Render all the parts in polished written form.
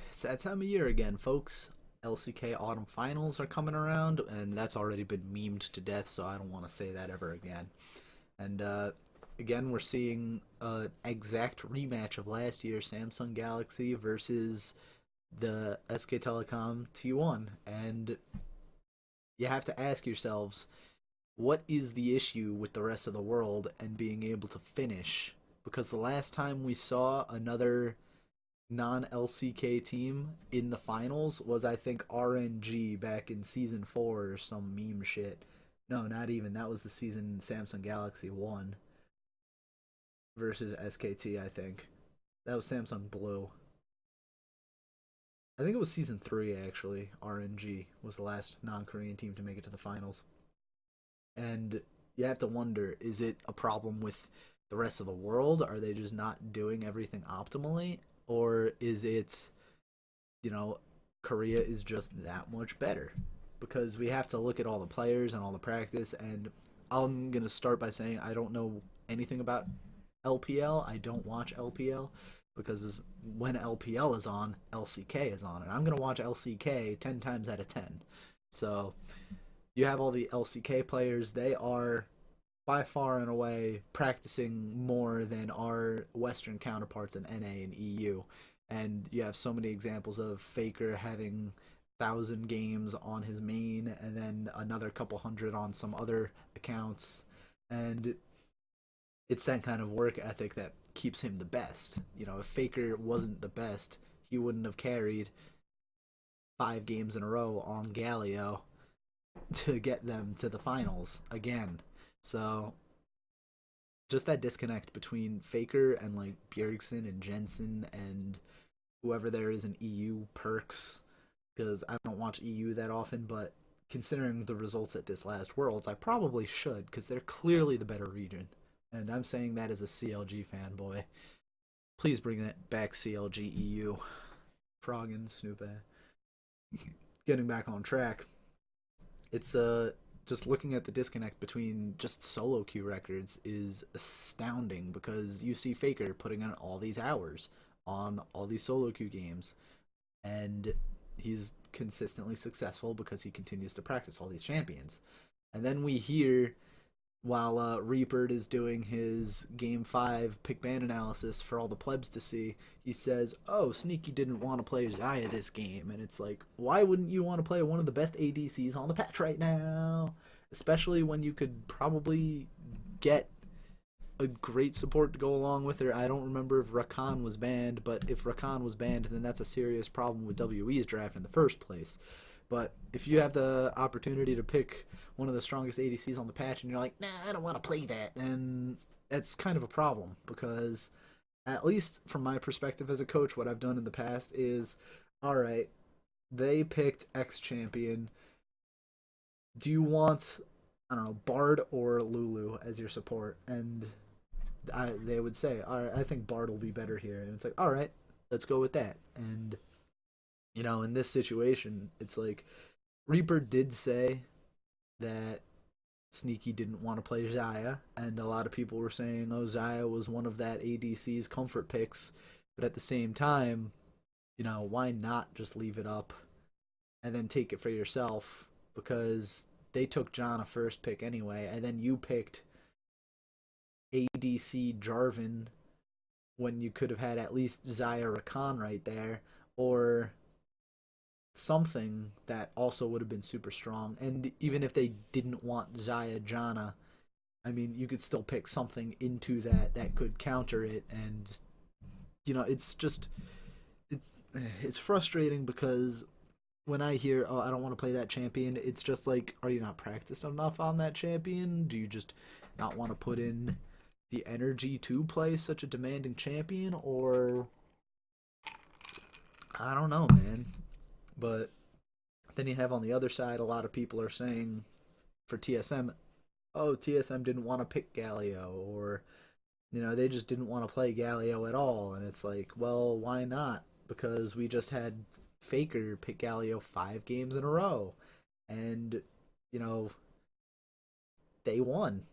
It's that time of year again, folks. LCK Autumn Finals are coming around, and that's already been memed to death, so I don't want to say that ever again. And again, we're seeing an exact rematch of last year Samsung Galaxy versus the SK Telecom T1. And you have to ask yourselves, what is the issue with the rest of the world and being able to finish? Because the last time we saw another non LCK team in the finals was, I think, RNG back in season 4 or some meme shit. No, not even. That was the season Samsung Galaxy won versus SKT, I think. That was Samsung Blue. I think it was season 3, actually. RNG was the last non Korean team to make it to the finals. And you have to wonder, is it a problem with the rest of the world? Are they just not doing everything optimally? Or is it, you know, Korea is just that much better? Because we have to look at all the players and all the practice. And I'm going to start by saying I don't know anything about LPL. I don't watch LPL because when LPL is on, LCK is on. And I'm going to watch LCK 10 times out of 10. So you have all the LCK players. They are by far and away practicing more than our Western counterparts in NA and EU. And you have so many examples of Faker having 1,000 games on his main and then another couple hundred on some other accounts. And it's that kind of work ethic that keeps him the best. You know, if Faker wasn't the best, he wouldn't have carried 5 games in a row on Galio to get them to the finals again. So just that disconnect between Faker and like Bjergsen and Jensen and whoever there is in EU perks, because I don't watch EU that often, but considering the results at this last Worlds, I probably should because they're clearly the better region. And I'm saying that as a CLG fanboy. Please bring that back, CLG EU. Froggen, Snoop. Getting back on track. It's just looking at the disconnect between just solo queue records is astounding because you see Faker putting in all these hours on all these solo queue games, and he's consistently successful because he continues to practice all these champions. And then we hear while Reaper is doing his Game 5 pick ban analysis for all the plebs to see, he says, oh, Sneaky didn't want to play Xayah this game. And it's like, why wouldn't you want to play one of the best ADCs on the patch right now? Especially when you could probably get a great support to go along with her. I don't remember if Rakan was banned, but if Rakan was banned, then that's a serious problem with WE's draft in the first place. But if you have the opportunity to pick one of the strongest ADCs on the patch and you're like, nah, I don't want to play that, then that's kind of a problem because, at least from my perspective as a coach, what I've done in the past is, all right, they picked X champion. Do you want, I don't know, Bard or Lulu as your support? And they would say, all right, I think Bard will be better here. And it's like, all right, let's go with that. And in this situation, it's like Reaper did say that Sneaky didn't want to play Xayah, and a lot of people were saying, oh, Xayah was one of that ADC's comfort picks, but at the same time, why not just leave it up and then take it for yourself? Because they took Janna first pick anyway, and then you picked ADC Jarvan when you could have had at least Xayah Rakan right there, or something that also would have been super strong. And even if they didn't want Xayah Janna, I mean, you could still pick something into that could counter it. And it's just it's frustrating because when I hear, oh, I don't want to play that champion, it's just like, are you not practiced enough on that champion? Do you just not want to put in the energy to play such a demanding champion? Or I don't know, man. But then you have on the other side, a lot of people are saying for TSM, oh, TSM didn't want to pick Galio, or, they just didn't want to play Galio at all. And it's like, well, why not? Because we just had Faker pick Galio 5 games in a row. And, they won.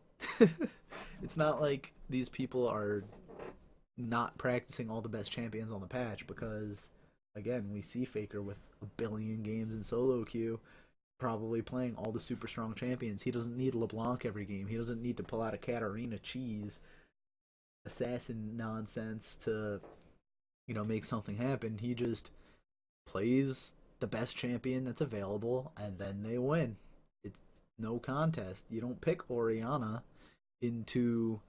It's not like these people are not practicing all the best champions on the patch, because again, we see Faker with a billion games in solo queue, probably playing all the super strong champions. He doesn't need LeBlanc every game. He doesn't need to pull out a Katarina cheese assassin nonsense to, make something happen. He just plays the best champion that's available, and then they win. It's no contest. You don't pick Oriana into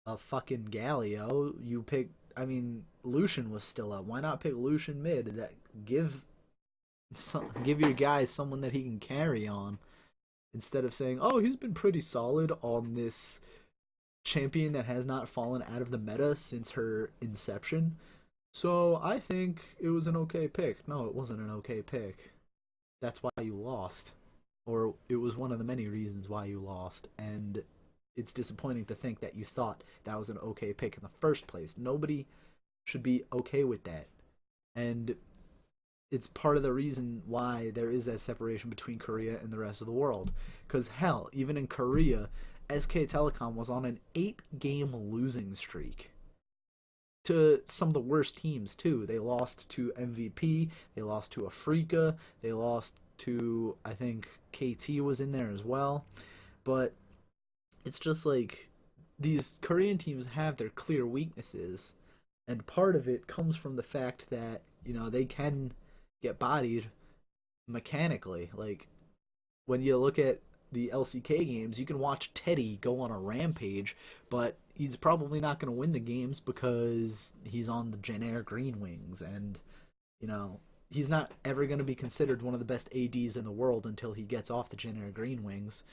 a fucking Galio. You pick. I mean, Lucian was still up. Why not pick Lucian mid? That give your guy someone that he can carry on instead of saying, "Oh, he's been pretty solid on this champion that has not fallen out of the meta since her inception." So I think it was an okay pick. No, it wasn't an okay pick. That's why you lost. Or it was one of the many reasons why you lost. And it's disappointing to think that you thought that was an okay pick in the first place. Nobody should be okay with that. And it's part of the reason why there is that separation between Korea and the rest of the world. Because hell, even in Korea, SK Telecom was on an 8-game losing streak to some of the worst teams too. They lost to MVP, they lost to Afrika, they lost to, I think KT was in there as well. But it's just like these Korean teams have their clear weaknesses, and part of it comes from the fact that, they can get bodied mechanically. Like when you look at the LCK games, you can watch Teddy go on a rampage, but he's probably not going to win the games because he's on the Jennair Green Wings, and he's not ever going to be considered one of the best ADs in the world until he gets off the Jennair Green Wings,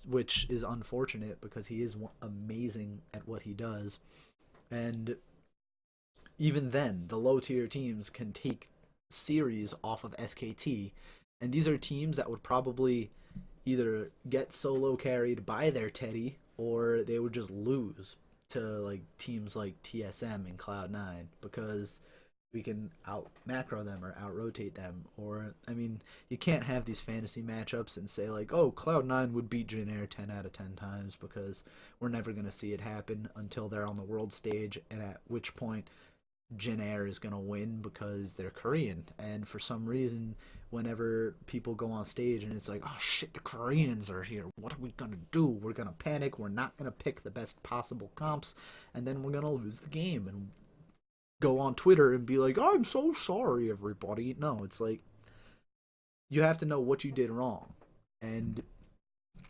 which is unfortunate because he is amazing at what he does. And even then, the low tier teams can take series off of SKT, and these are teams that would probably either get solo carried by their Teddy, or they would just lose to like teams like TSM and Cloud9 because we can out macro them or out rotate them. Or I mean, you can't have these fantasy matchups and say like, oh, Cloud9 would beat Jin 10 out of 10 times, because we're never going to see it happen until they're on the world stage, and at which point Jin is going to win because they're Korean. And for some reason, whenever people go on stage and it's like, oh shit, the Koreans are here, what are we going to do? We're going to panic, we're not going to pick the best possible comps, and then we're going to lose the game and go on Twitter and be like, I'm so sorry, everybody. No, it's like, you have to know what you did wrong and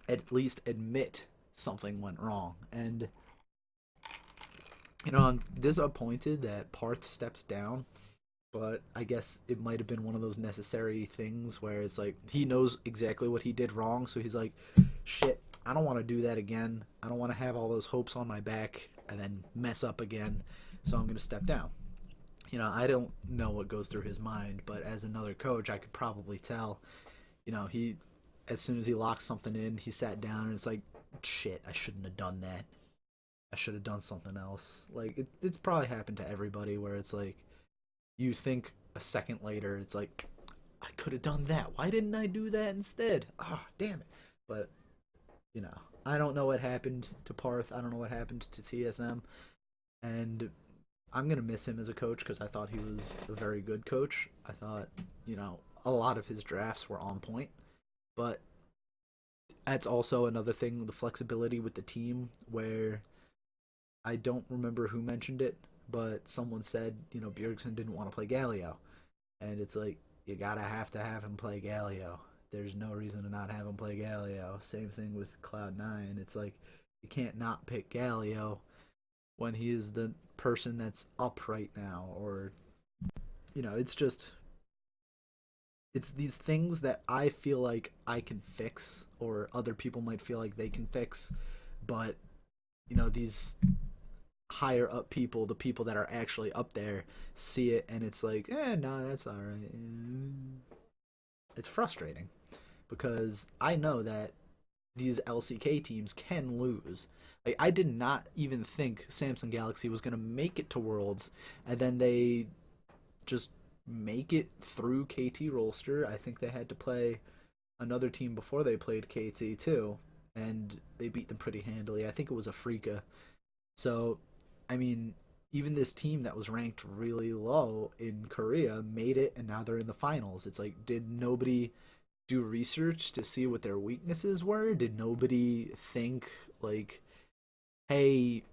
at least admit something went wrong. And I'm disappointed that Parth stepped down, but I guess it might have been one of those necessary things where it's like he knows exactly what he did wrong, so he's like, shit, I don't want to do that again. I don't want to have all those hopes on my back and then mess up again, so I'm going to step down. I don't know what goes through his mind, but as another coach, I could probably tell. He, as soon as he locked something in, he sat down and it's like, shit, I shouldn't have done that. I should have done something else. Like, it's probably happened to everybody where it's like, you think a second later, it's like, I could have done that. Why didn't I do that instead? Ah, damn it. But, I don't know what happened to Parth. I don't know what happened to TSM. And I'm going to miss him as a coach because I thought he was a very good coach. I thought, a lot of his drafts were on point. But that's also another thing, the flexibility with the team, where I don't remember who mentioned it, but someone said, Bjergsen didn't want to play Galio. And it's like, you gotta have to have him play Galio. There's no reason to not have him play Galio. Same thing with Cloud9. It's like, you can't not pick Galio when he is the person that's up right now. Or, it's just, it's these things that I feel like I can fix, or other people might feel like they can fix, but, these higher up people, the people that are actually up there, see it and it's like, no, that's alright. It's frustrating because I know that these LCK teams can lose. Like, I did not even think Samsung Galaxy was going to make it to Worlds, and then they just make it through KT Rolster. I think they had to play another team before they played KT too, and they beat them pretty handily. I think it was Afrika. So I mean, even this team that was ranked really low in Korea made it, and now they're in the finals. It's like, did nobody do research to see what their weaknesses were? Did nobody think, like, hey,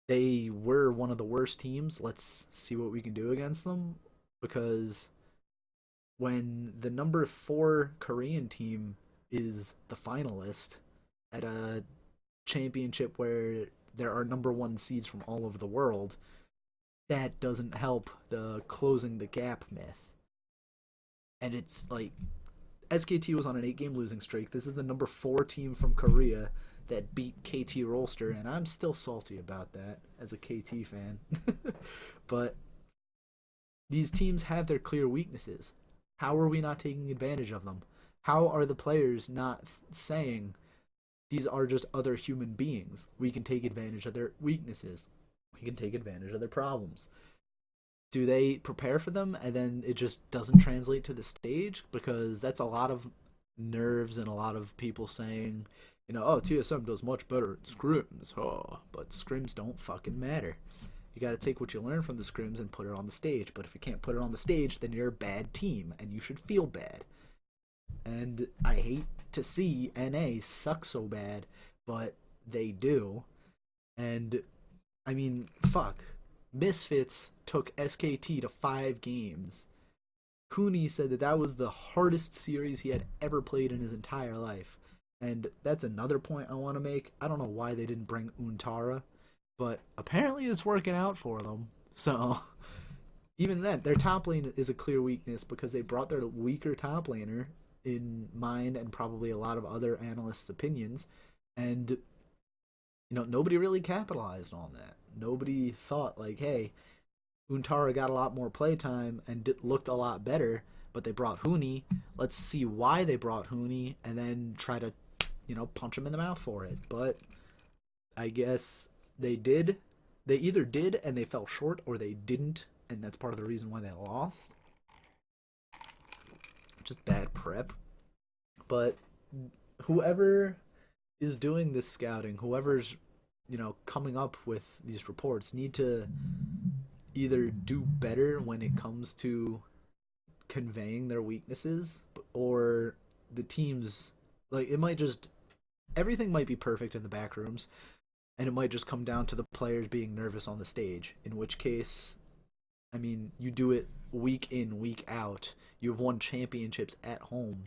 they were one of the worst teams, let's see what we can do against them? Because when the number 4 Korean team is the finalist at a championship where there are number 1 seeds from all over the world, that doesn't help the closing the gap myth. And it's like, SKT was on an 8-game losing streak. This is the number 4 team from Korea that beat KT Rolster, and I'm still salty about that as a KT fan. But these teams have their clear weaknesses. How are we not taking advantage of them? How are the players not saying, these are just other human beings? We can take advantage of their weaknesses. We can take advantage of their problems. Do they prepare for them and then it just doesn't translate to the stage? Because that's a lot of nerves and a lot of people saying, oh, TSM does much better at scrims. Oh, but scrims don't fucking matter. You got to take what you learn from the scrims and put it on the stage. But if you can't put it on the stage, then you're a bad team and you should feel bad. And I hate to see NA suck so bad, but they do. And, I mean, fuck. Misfits took SKT to 5 games. Cooney said that was the hardest series he had ever played in his entire life. And that's another point I want to make. I don't know why they didn't bring Untara, but apparently it's working out for them. So, even then, their top lane is a clear weakness because they brought their weaker top laner in mind, and probably a lot of other analysts' opinions, and nobody really capitalized on that. Nobody thought, like, hey, Untara got a lot more playtime and looked a lot better, but they brought Huni. Let's see why they brought Huni, and then try to, punch him in the mouth for it. But I guess they did. They either did and they fell short, or they didn't, and that's part of the reason why they lost. Just bad prep. But whoever is doing this scouting, whoever's coming up with these reports, need to either do better when it comes to conveying their weaknesses, or the teams, like, it might just, everything might be perfect in the back rooms, and it might just come down to the players being nervous on the stage, in which case, I mean, you do it week in, week out. You have won championships at home.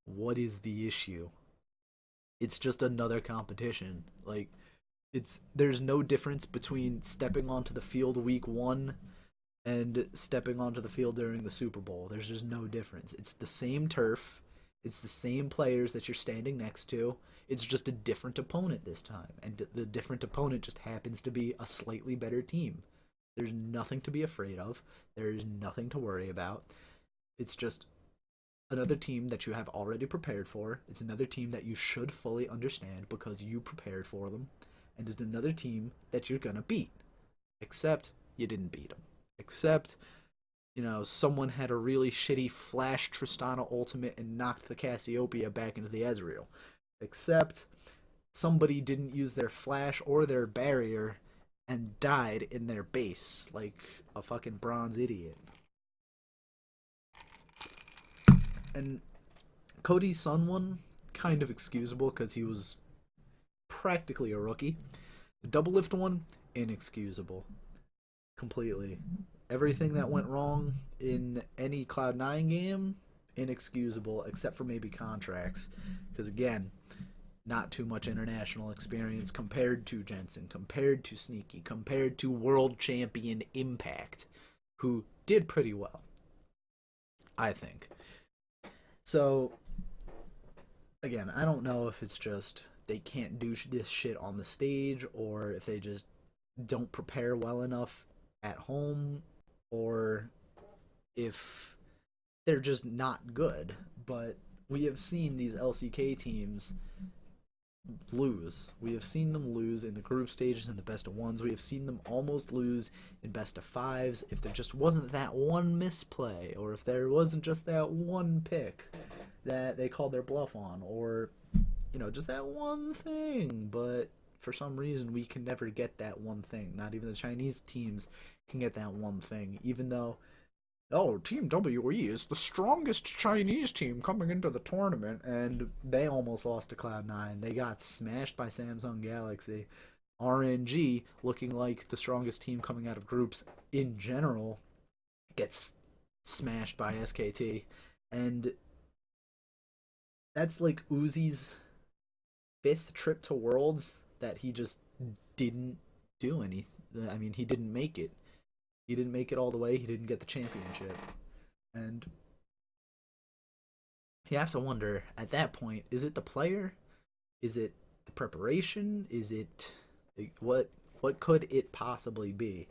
What is the issue? It's just another competition. Like, there's no difference between stepping onto the field week 1 and stepping onto the field during the Super Bowl. There's just no difference. It's the same turf. It's the same players that you're standing next to. It's just a different opponent this time. And the different opponent just happens to be a slightly better team. There's nothing to be afraid of. There's nothing to worry about. It's just another team that you have already prepared for. It's another team that you should fully understand because you prepared for them. And it's another team that you're going to beat. Except you didn't beat them. Except, someone had a really shitty Flash Tristana ultimate and knocked the Cassiopeia back into the Ezreal. Except somebody didn't use their Flash or their barrier and died in their base like a fucking bronze idiot. And Cody's son one, kind of excusable because he was practically a rookie. The double lift one, inexcusable. Completely. Everything that went wrong in any Cloud9 game, inexcusable, except for maybe contracts. Because again, not too much international experience compared to Jensen, compared to Sneaky, compared to world champion Impact, who did pretty well, I think. So, again, I don't know if it's just they can't do this shit on the stage, or if they just don't prepare well enough at home, or if they're just not good. But we have seen these LCK teams lose. We have seen them lose in the group stages and the best of ones. We have seen them almost lose in best of fives if there just wasn't that one misplay, or if there wasn't just that one pick that they called their bluff on, or just that one thing. But for some reason we can never get that one thing. Not even the Chinese teams can get that one thing, even though, oh, Team WE is the strongest Chinese team coming into the tournament, and they almost lost to Cloud9. They got smashed by Samsung Galaxy. RNG, looking like the strongest team coming out of groups in general, gets smashed by SKT. And that's like Uzi's 5th trip to Worlds that he just didn't do anything. I mean, he didn't make it. He didn't make it all the way. He didn't get the championship. And you have to wonder, at that point, is it the player? Is it the preparation? Is it... what could it possibly be?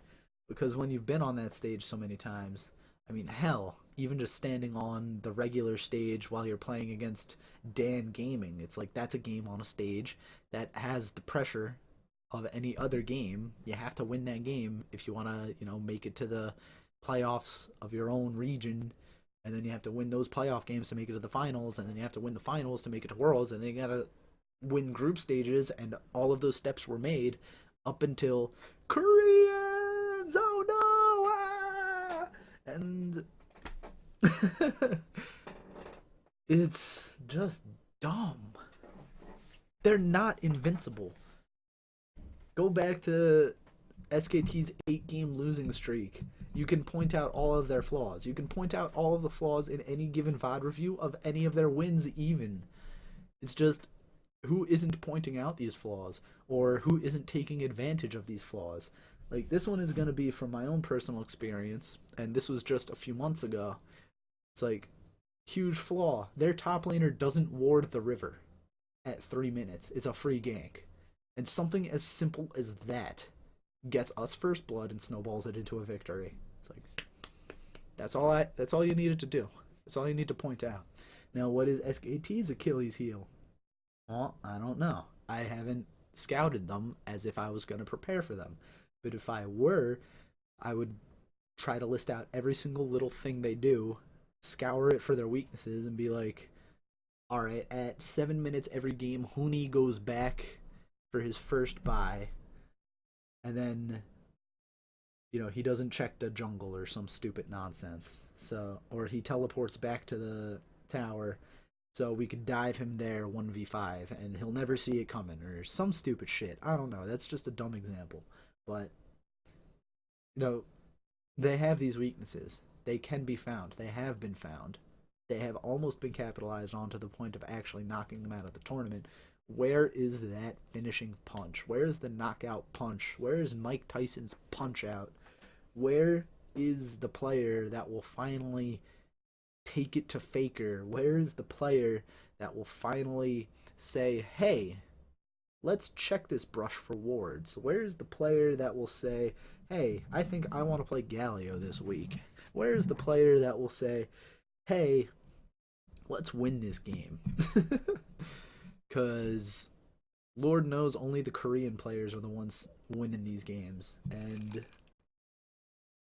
Because when you've been on that stage so many times, I mean, hell, even just standing on the regular stage while you're playing against Dan Gaming, it's like that's a game on a stage that has the pressure of any other game. You have to win that game if you want to, make it to the playoffs of your own region, and then you have to win those playoff games to make it to the finals, and then you have to win the finals to make it to Worlds, and then you gotta win group stages, and all of those steps were made up until Koreans, oh no, ah! And it's just dumb. They're not invincible. Go back to SKT's 8-game losing streak. You can point out all of their flaws. You can point out all of the flaws in any given VOD review of any of their wins even. It's just, who isn't pointing out these flaws? Or who isn't taking advantage of these flaws? Like, this one is going to be from my own personal experience, and this was just a few months ago. It's like, huge flaw. Their top laner doesn't ward the river at 3 minutes. It's a free gank. And something as simple as that gets us first blood and snowballs it into a victory. It's like, that's all you needed to do. That's all you need to point out. Now, what is SKT's Achilles heel? Well, I don't know. I haven't scouted them as if I was going to prepare for them. But if I were, I would try to list out every single little thing they do, scour it for their weaknesses, and be like, alright, at 7 minutes every game, Huni goes back for his first buy, and then, he doesn't check the jungle or some stupid nonsense. So, or he teleports back to the tower, so we could dive him there 1v5, and he'll never see it coming, or some stupid shit. I don't know, that's just a dumb example. But, they have these weaknesses. They can be found. They have been found. They have almost been capitalized on to the point of actually knocking them out of the tournament. Where is that finishing punch? Where is the knockout punch? Where is Mike Tyson's punch out? Where is the player that will finally take it to Faker? Where is the player that will finally say, hey, let's check this brush for wards? Where is the player that will say, hey, I think I want to play Galio this week? Where is the player that will say, hey, let's win this game? Because Lord knows only the Korean players are the ones winning these games. And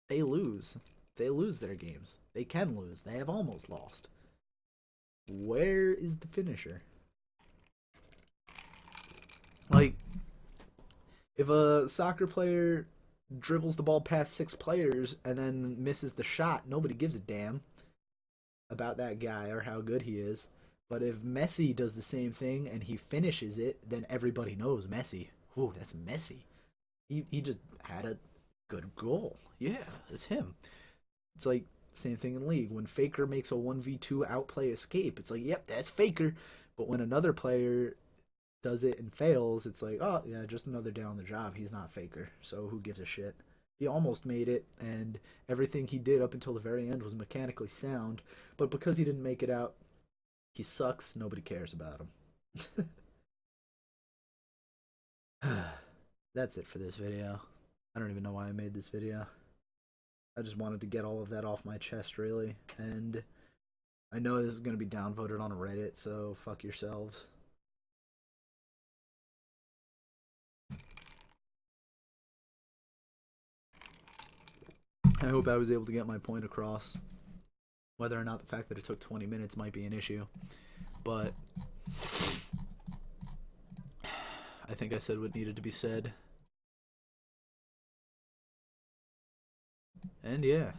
they lose. They lose their games. They can lose. They have almost lost. Where is the finisher? Like, if a soccer player dribbles the ball past 6 players and then misses the shot, nobody gives a damn about that guy or how good he is. But if Messi does the same thing and he finishes it, then everybody knows Messi. Ooh, that's Messi. He just had a good goal. Yeah, it's him. It's like, same thing in League. When Faker makes a 1v2 outplay escape, it's like, yep, that's Faker. But when another player does it and fails, it's like, oh, yeah, just another day on the job. He's not Faker, so who gives a shit? He almost made it, and everything he did up until the very end was mechanically sound. But because he didn't make it out, he sucks. Nobody cares about him. That's it for this video. I don't even know why I made this video. I just wanted to get all of that off my chest, really. And I know this is going to be downvoted on Reddit, so fuck yourselves. I hope I was able to get my point across. Whether or not the fact that it took 20 minutes might be an issue. But I think I said what needed to be said. And yeah,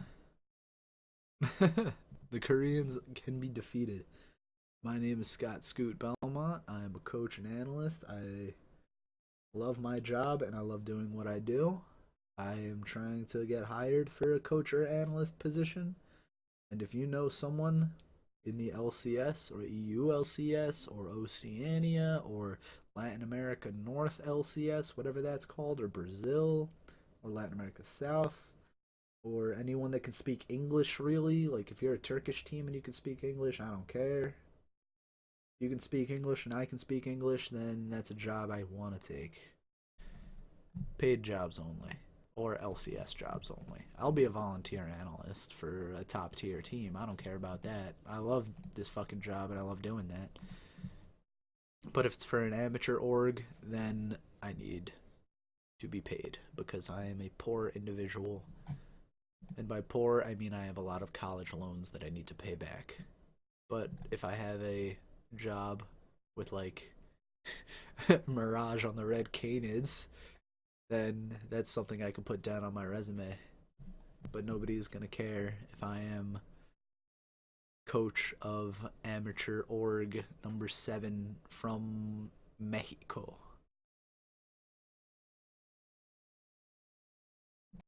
the Koreans can be defeated. My name is Scott Scoot Belmont. I am a coach and analyst. I love my job and I love doing what I do. I am trying to get hired for a coach or analyst position. And if you know someone in the LCS or EU LCS or Oceania or Latin America North LCS, whatever that's called, or Brazil or Latin America South, or anyone that can speak English really, like if you're a Turkish team and you can speak English, I don't care. You can speak English and I can speak English, then that's a job I want to take. Paid jobs only. Or LCS jobs only. I'll be a volunteer analyst for a top tier team. I don't care about that. I love this fucking job and I love doing that. But if it's for an amateur org, then I need to be paid because I am a poor individual. And by poor, I mean I have a lot of college loans that I need to pay back. But if I have a job with like Mirage on the Red Canids, then that's something I can put down on my resume. But nobody's gonna care if I am coach of amateur org number 7 from Mexico.